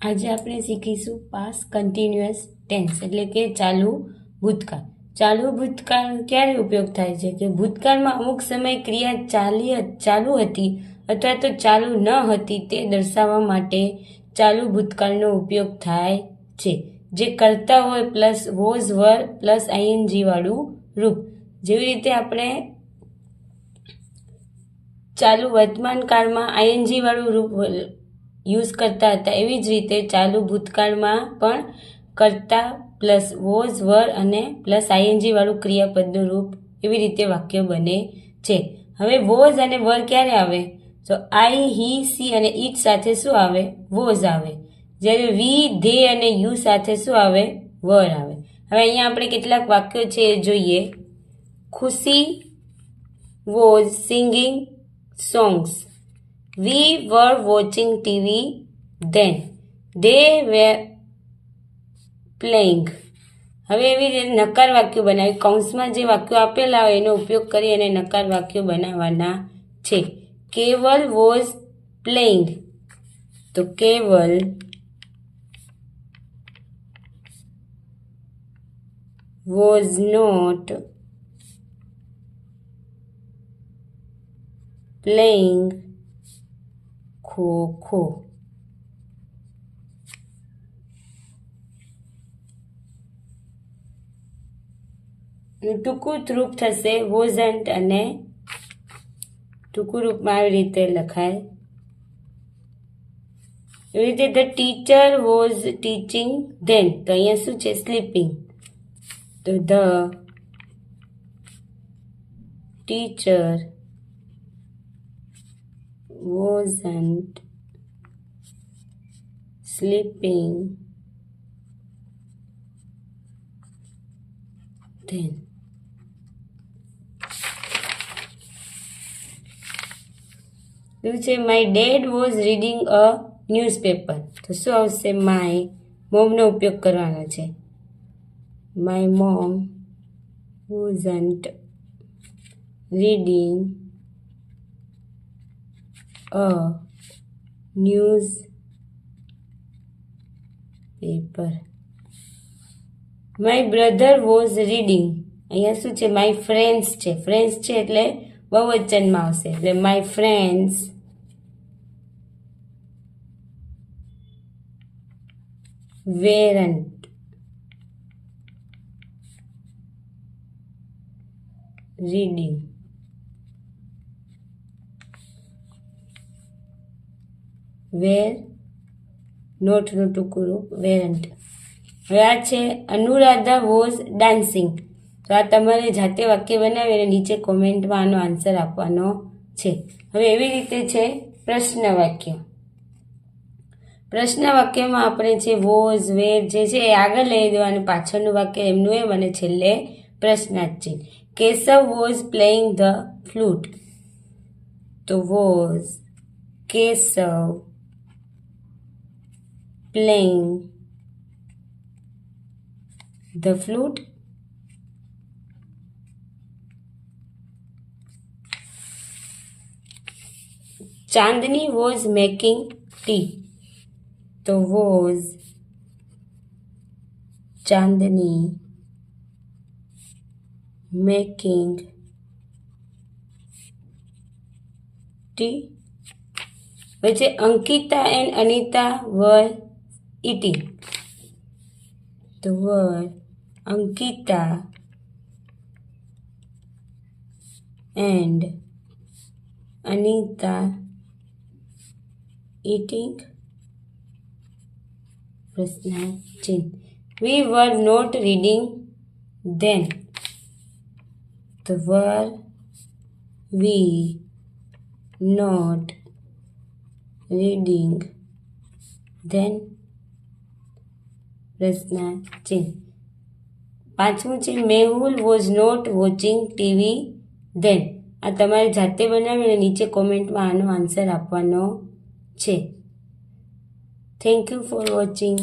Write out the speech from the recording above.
આજે આપણે શીખીશું પાસ્ટ કન્ટિન્યુઅસ ટેન્સ એટલે કે ચાલુ ભૂતકાળ. ચાલુ ભૂતકાળ ક્યારે ઉપયોગ થાય છે કે ભૂતકાળમાં અમુક સમય ક્રિયા ચાલુ હતી અથવા તો ચાલુ ન હતી તે દર્શાવવા માટે ચાલુ ભૂતકાળનો ઉપયોગ થાય છે, જે કરતા હોય plus was var plus ING વાળું રૂપ. જેવી રીતે આપણે ચાલુ વર્તમાન કાળમાં આઈએનજી વાળું રૂપ યુઝ કરતા હતા, એવી જ રીતે ચાલુ ભૂતકાળમાં પણ કરતા પ્લસ વોઝ વર અને પ્લસ આઈએનજી વાળું ક્રિયાપદનું રૂપ એવી રીતે વાક્ય બને છે. હવે વોઝ અને વર ક્યારે આવે? તો આઈ, હી, સી અને ઇટ સાથે શું આવે? વોઝ આવે. જ્યારે વી, ધે અને યુ સાથે શું આવે? વર આવે. હવે અહીંયા આપણે કેટલાક વાક્યો છે એ જોઈએ. ખુશી was singing songs. We were watching TV then. They were playing. હવે એવી રીતે નકાર વાક્યો બનાવી કૌંસમાં જે વાક્યો આપેલા હોય એનો ઉપયોગ કરી અને નકાર વાક્યો બનાવવાના છે. કેવલ વોઝ પ્લેઇંગ, તો કેવલ વોઝ નોટ playing ખો-ખો. ટૂંકું રૂપ થશે વોઝન્ટ અને ટૂંકું રૂપમાં આવી રીતે લખાય. એવી રીતે the teacher was teaching then, તો અહીંયા શું છે? સ્લીપિંગ. તો the teacher wasn't sleeping then. એવું છે my dad was reading a newspaper, તો શું આવશે? માય મોમનો ઉપયોગ કરવાનો છે. My mom wasn't reading a newspaper. My brother was reading. અહીંયા શું છે? માય ફ્રેન્ડ્સ છે. ફ્રેન્ડ્સ છે એટલે બહુવચનમાં આવશે, એટલે માય ફ્રેન્ડ્સ weren't reading. વેર નોટનું ટૂંકું રૂપ વેરન્ટ. હવે આ છે અનુરાધા વોઝ ડાન્સિંગ. તો આ તમારે જાતે વાક્ય બનાવી અને નીચે કોમેન્ટમાં આનો આન્સર આપવાનો છે. હવે એવી રીતે છે પ્રશ્ન વાક્ય. પ્રશ્ન વાક્યમાં આપણે છે વોઝ વેર જે છે એ આગળ લઈ દેવાનું, પાછળનું વાક્ય એમનું એમ અને છેલ્લે પ્રશ્નાર્થ ચિહ્ન. Keshav was playing the flute, તો was Keshav playing the flute. Chandni was making tea, so was Chandni making tea. વચ્ચે Ankita and Anita were eating, તો were Ankita and Anita eating? પ્રશ્નાર્થ ચિહ્ન. We were not reading then, તો were we not reading then? પ્રશ્નાર્થ ચિહ્ન. પાંચમું છે Mehul was not watching TV then. આ તમારે જાતે બનાવીને નીચે કોમેન્ટમાં આનો આન્સર આપવાનો છે. Thank you for watching.